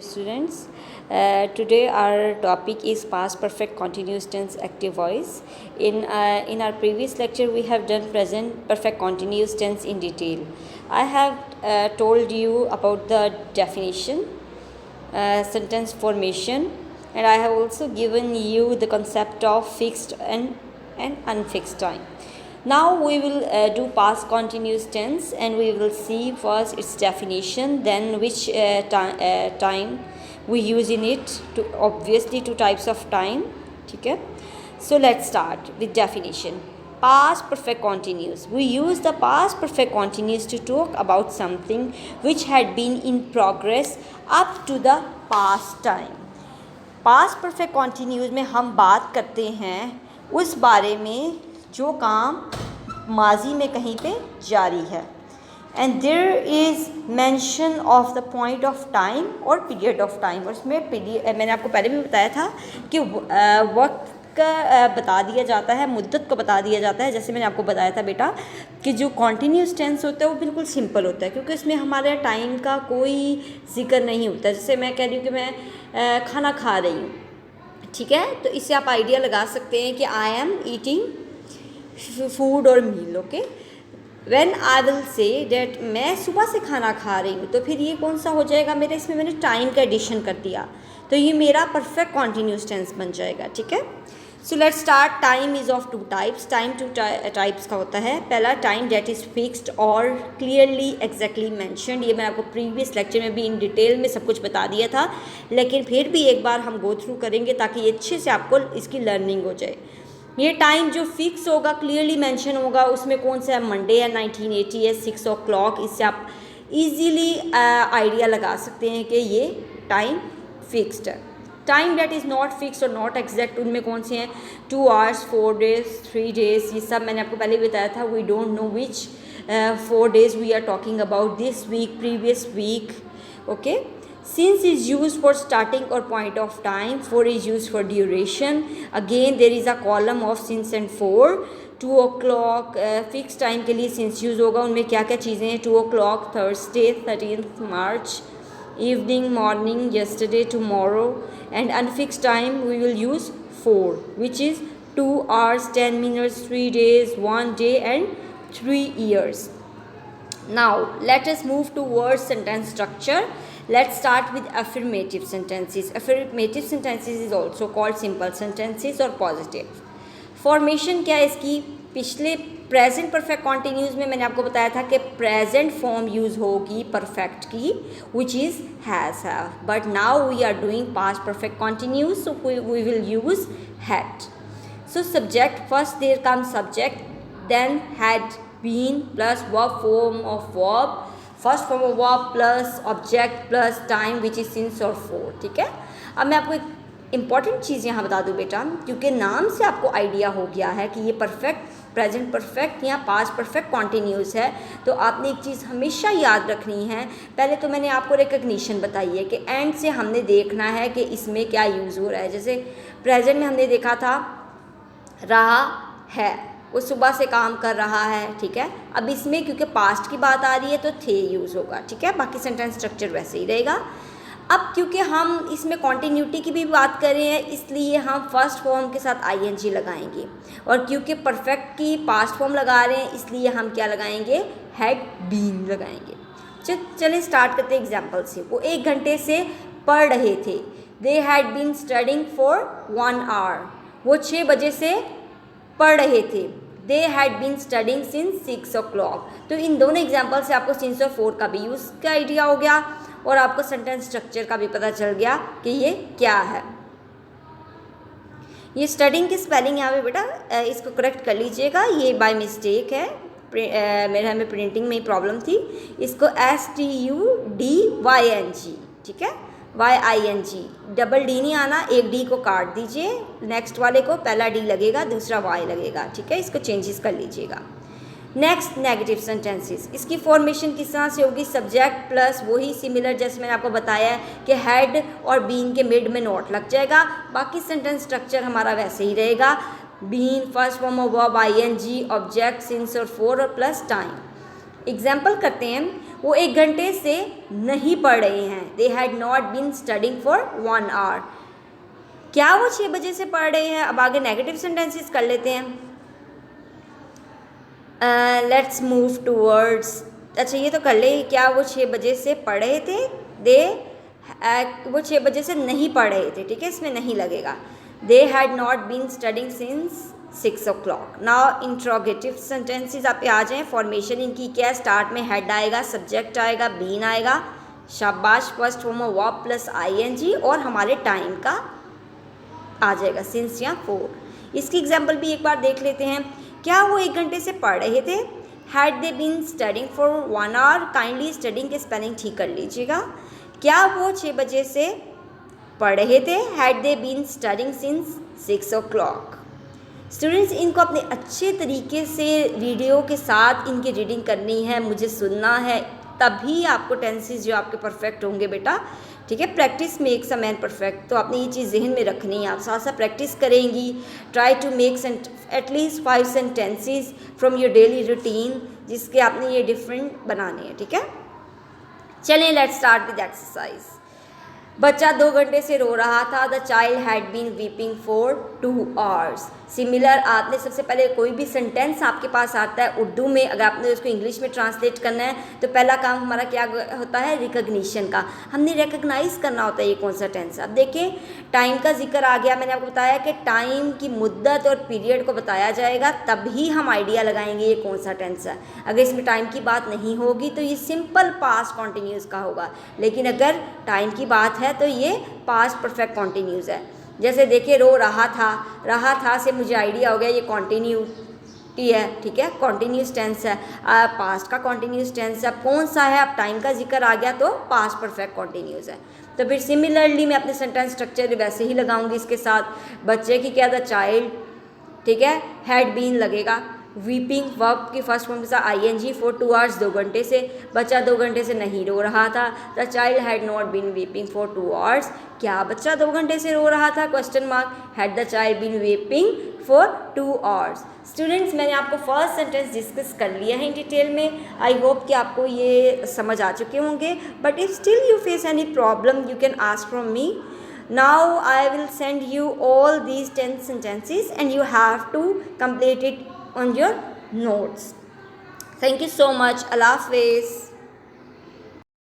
Students, today our topic is past perfect continuous tense active voice. In our previous lecture we have done present perfect continuous tense in detail. I have told you about the definition, sentence formation, and I have also given you the concept of fixed and unfixed time. Now we will do past continuous tense and we will see first its definition, then which time we use in it, to obviously two types of time. Okay, so let's start with definition. Past perfect continuous. We use the past perfect continuous to talk about something which had been in progress up to the past time. Past perfect continuous में हम बात करते हैं उस बारे में जो काम माजी में कहीं पे जारी है. And there is mention of the point of time और पीरियड ऑफ टाइम. और उसमें पीरियड मैंने आपको पहले भी बताया था कि वक्त का बता दिया जाता है, मुद्दत को बता दिया जाता है. जैसे मैंने आपको बताया था बेटा कि जो कॉन्टीन्यूस टेंस होता है वो बिल्कुल सिंपल होता है क्योंकि इसमें हमारे टाइम का कोई जिक्र नहीं होता. जैसे मैं कह रही हूँ कि मैं खाना खा रही हूँ, ठीक है, तो इससे आप आइडिया लगा सकते हैं कि आई एम ईटिंग फूड और meal. Okay, when I will say that मैं सुबह से खाना खा रही हूँ, तो फिर ये कौन सा हो जाएगा मेरे, इसमें मैंने टाइम का एडिशन कर दिया, तो ये मेरा परफेक्ट कॉन्टीन्यूस टेंस बन जाएगा. ठीक है, so let's start. Time is of two types. Time two types का होता है. पहला टाइम डेट इज़ फिक्स्ड और क्लियरली एग्जैक्टली मैंशनड. ये मैंने आपको प्रीवियस लेक्चर में भी इन डिटेल में सब कुछ बता दिया था, लेकिन फिर भी एक बार हम गो थ्रू करेंगे ताकि ये अच्छे से आपको इसकी लर्निंग हो जाए. ये टाइम जो फिक्स होगा, क्लियरली मेंशन होगा, उसमें कौन सा है, मंडे है, 1980 है, 6 o'clock. इससे आप इजीली आइडिया लगा सकते हैं कि ये टाइम फिक्स्ड है. Time that is not fix और नॉट एग्जैक्ट, उनमें कौन से हैं, 2 hours, 4 days, 3 days. ये सब मैंने आपको पहले बताया था. We don't know which 4 days we are talking about, this week, previous week. Okay, since is used for starting or point of time. For is used for duration. Again there is a column of since and for. 2 o'clock fix time के लिए since use होगा. उनमें क्या क्या चीज़ें हैं, 2 o'clock Thursday 13th March, evening, morning, yesterday, tomorrow. And unfixed time we will use for, which is 2 hours, 10 minutes, 3 days, 1 day and 3 years. Now let us move towards sentence structure. Let's start with affirmative sentences. Affirmative sentences is also called simple sentences और positive. Formation क्या है इसकी, पिछले present perfect continuous में मैंने आपको बताया था कि प्रेजेंट फॉर्म यूज़ होगी परफेक्ट की, which is has have. But now we are doing past perfect continuous, so we will use had. So subject first, there come subject, then had been plus verb form of verb, first form of verb plus object plus time which is since और for. ठीक है, अब मैं आपको एक important चीज़ यहाँ बता दूँ बेटा, क्योंकि नाम से आपको आइडिया हो गया है कि ये परफेक्ट, प्रेजेंट परफेक्ट या पास्ट परफेक्ट कॉन्टीन्यूस है, तो आपने एक चीज़ हमेशा याद रखनी है. पहले तो मैंने आपको रिकग्निशन बताई है कि एंड से हमने देखना है कि इसमें क्या यूज़ हो रहा है. जैसे प्रेजेंट में हमने देखा था रहा है, वो सुबह से काम कर रहा है. ठीक है, अब इसमें क्योंकि पास्ट की बात आ रही है तो थे यूज़ होगा. ठीक है, बाकी सेंटेंस स्ट्रक्चर वैसे ही रहेगा. अब क्योंकि हम इसमें कॉन्टीन्यूटी की भी बात कर रहे हैं, इसलिए हम फर्स्ट फॉर्म के साथ आईएनजी लगाएंगे, और क्योंकि परफेक्ट की पास्ट फॉर्म लगा रहे हैं इसलिए हम क्या लगाएंगे, हैड बीन लगाएंगे. चलिए स्टार्ट करते हैं एग्जाम्पल से. वो 1 घंटे से पढ़ रहे थे. They had been studying for 1 hour. वो 6 बजे से पढ़ रहे थे. They had been studying since 6 o'clock. तो इन दोनों एग्जाम्पल से आपको सिंस और फोर का भी यूज़ का आइडिया हो गया और आपको सेंटेंस स्ट्रक्चर का भी पता चल गया कि ये क्या है. ये स्टडिंग की स्पेलिंग यहाँ पे बेटा इसको करेक्ट कर लीजिएगा, ये बाय मिस्टेक है, मेरे में प्रिंटिंग में ही प्रॉब्लम थी. इसको STUDYNG, ठीक है, YING, डबल डी नहीं आना, एक डी को काट दीजिए, नेक्स्ट वाले को पहला डी लगेगा दूसरा वाई लगेगा. ठीक है, इसको चेंजेस कर लीजिएगा. नेक्स्ट नेगेटिव सेंटेंसेस, इसकी फॉर्मेशन किस तरह से होगी, सब्जेक्ट प्लस वही सिमिलर जैसे मैंने आपको बताया है कि हैड और बीन के मिड में नॉट लग जाएगा. बाकी सेंटेंस स्ट्रक्चर हमारा वैसे ही रहेगा. Been, first form of verb ING, object, since और फोर और प्लस टाइम. एग्जाम्पल करते हैं. वो 1 घंटे से नहीं पढ़ रहे हैं। They had not been studying for 1 hour. क्या वो 6 बजे से पढ़ रहे हैं? अब आगे नेगेटिव सेंटेंसेस कर लेते हैं। लेट्स मूव टूवर्ड्स, अच्छा ये तो कर ले, क्या वो 6 बजे से पढ़ रहे थे? वो 6 बजे से नहीं पढ़ रहे थे, ठीक है, इसमें नहीं लगेगा। They had not been studying since 6 o'clock। Now interrogative sentences आप पे आ जाएं। फॉर्मेशन इनकी क्या है? स्टार्ट में हेड आएगा, सब्जेक्ट आएगा, बीन आएगा, शाबाश first form of verb plus ING, और हमारे टाइम का आ जाएगा सिंस या फॉर। इसकी एग्जाम्पल भी एक बार देख लेते हैं। क्या वो 1 घंटे से पढ़ रहे थे? Had they been studying for 1 hour. Kindly studying के स्पेलिंग ठीक कर लीजिएगा। क्या वो 6 बजे से पढ़ रहे थे? Had they been studying since 6 o'clock। Students, इनको अपने अच्छे तरीके से वीडियो के साथ इनकी रीडिंग करनी है, मुझे सुनना है, तभी आपको टेंसेस जो आपके परफेक्ट होंगे बेटा, ठीक है। Practice makes a man perfect, तो आपने ये चीज़ जहन में रखनी है। आप साथ साथ प्रैक्टिस करेंगी। Try to make at least 5 sentences from your daily routine, जिसके आपने ये डिफरेंट बनाने हैं, ठीक है। चलिए लेट्स स्टार्ट विद एक्सरसाइज। बच्चा 2 घंटे से रो रहा था। The child had been weeping for 2 hours। Similar, आपने सबसे पहले कोई भी सेंटेंस आपके पास आता है उर्दू में, अगर आपने उसको इंग्लिश में ट्रांसलेट करना है तो पहला काम हमारा क्या होता है? रिकग्निशन का। हमने रिकग्नाइज करना होता है ये कौन सा टेंस है। अब देखिए टाइम का जिक्र आ गया। मैंने आपको बताया कि टाइम की मुद्दत और पीरियड को बताया जाएगा, तभी हम आइडिया लगाएंगे ये कौन सा टेंस है। अगर इसमें टाइम की बात नहीं होगी तो ये सिंपल पास्ट कॉन्टिन्यूस का होगा, लेकिन अगर टाइम की बात है तो ये पास्ट परफेक्ट कॉन्टिन्यूस है। जैसे देखिए रो रहा था से मुझे आइडिया हो गया ये कॉन्टिन्यूटी है, ठीक है, कॉन्टिन्यूस टेंस है, पास्ट का कॉन्टिन्यूस टेंस है। अब कौन सा है? अब टाइम का जिक्र आ गया तो पास्ट परफेक्ट कॉन्टिन्यूस है। तो फिर सिमिलरली मैं अपने सेंटेंस स्ट्रक्चर वैसे ही लगाऊंगी इसके साथ। बच्चे की क्या था? चाइल्ड, ठीक है, हैड बीन लगेगा। वीपिंग वर्ब की फर्स्ट फॉर्म के साथ आईएनजी फॉर 2 hours, 2 घंटे से। बच्चा 2 घंटे से नहीं रो रहा था। The child had not been weeping for 2 hours। क्या बच्चा 2 घंटे से रो रहा था? Question mark. Had the child been weeping for 2 hours। Students, मैंने आपको फर्स्ट सेंटेंस डिस्कस कर लिया है इन डिटेल में। आई होप कि आपको ये समझ आ चुके होंगे, but if still you face any problem you can ask from me. Now I will send you all these 10 sentences and you have to complete it on your notes. Thank you so much. Allah Hafiz.